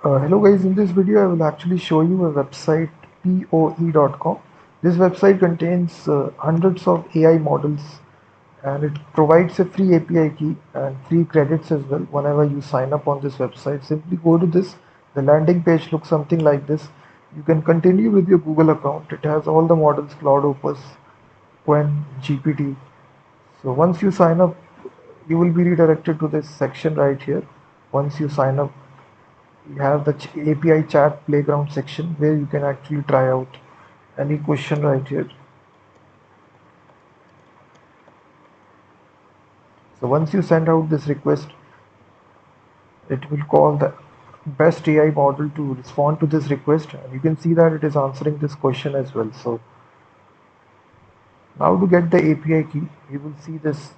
Hello guys, in this video I will actually show you a website poe.com. This website contains hundreds of AI models and it provides a free API key and free credits as well whenever you sign up on this website. Simply go to this. The landing page looks something like this. You can continue with your Google account. It has all the models: Claude, Opus, Qwen, GPT. So once you sign up, you will be redirected to this section right here. Once you sign up, you have the API chat playground section where you can actually try out any question right here. So once you send out this request, it will call the best AI model to respond to this request, and you can see that it is answering this question as well. So now to get the API key, you will see this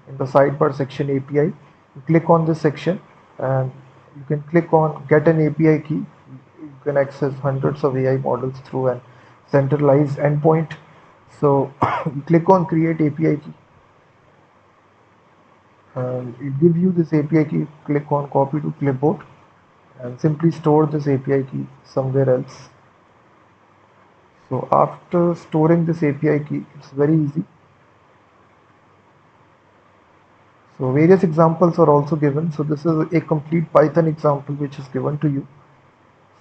in the sidebar section API. You click on this section and you can click on get an API key. You can access hundreds of AI models through an centralized endpoint. So you click on create API key and it gives you this API key. Click on copy to clipboard and simply store this API key somewhere else. So after storing this API key, it's very easy. So various examples are also given. So this is a complete Python example which is given to you.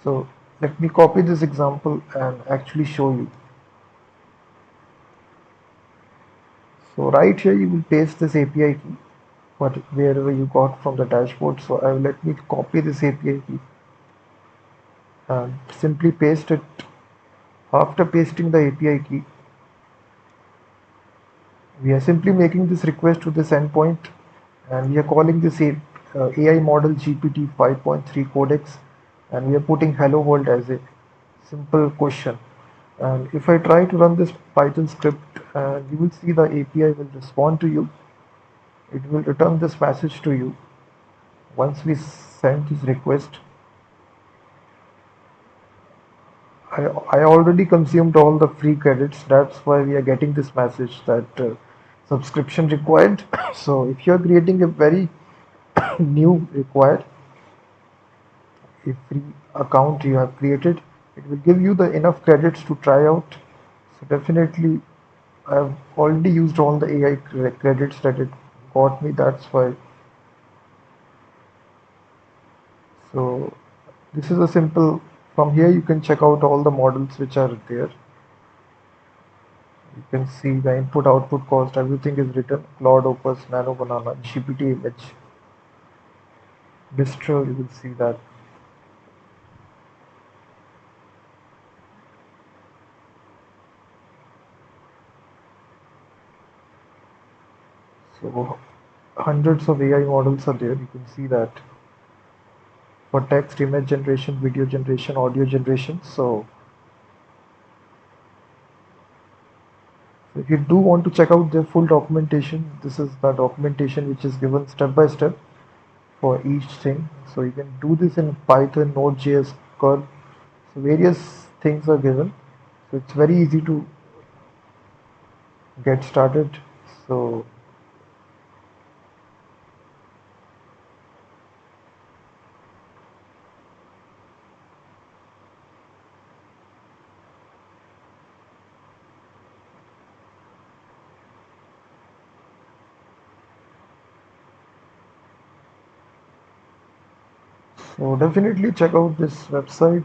So let me copy this example and actually show you. So right here you will paste this API key wherever you got from the dashboard. So let me copy this API key and simply paste it. After pasting the API key, we are simply making this request to this endpoint and we are calling this AI model GPT 5.3 codex and we are putting hello world as a simple question. And if I try to run this Python script, you will see the API will respond to you. It will return this message to you once we send this request. I already consumed all the free credits. That's why we are getting this message that subscription required. So if you're creating a very new required a free account you have created, it will give you the enough credits to try out. So definitely I've already used all the AI credits that it got me. That's why. So this is a simple, from here you can check out all the models which are there. You can see the input output cost, everything is written: Claude, Opus, Nano, Banana, GPT image, Bistro, you will see that. So hundreds of AI models are there, you can see that, for text, image generation, video generation, audio generation. So if you do want to check out their full documentation, this is the documentation which is given step by step for each thing. So you can do this in Python, Node.js, curl. So various things are given. So it's very easy to get started. So definitely check out this website.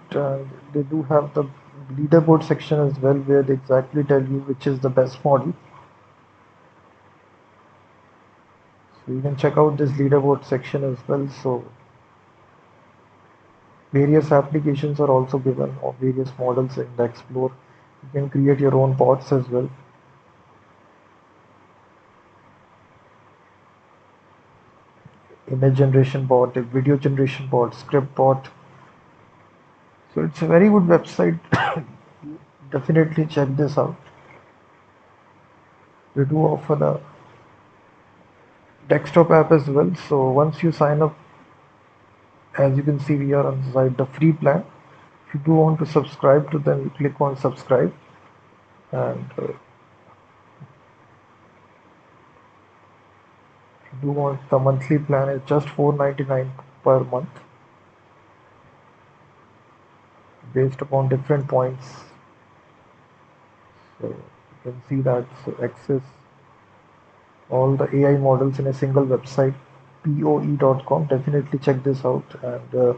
They do have the leaderboard section as well, where they exactly tell you which is the best model. So you can check out this leaderboard section as well. So various applications are also given of various models in the Explore. You can create your own bots as well. Image generation bot, a video generation bot, script bot. So it's a very good website. Definitely check this out. They do offer the desktop app as well. So once you sign up, as you can see, we are inside the free plan. If you do want to subscribe to them, you click on subscribe, and if you do want the monthly plan, it's just $4.99 per month. based upon different points. So you can see that. So access all the AI models in a single website, poe.com. Definitely check this out. And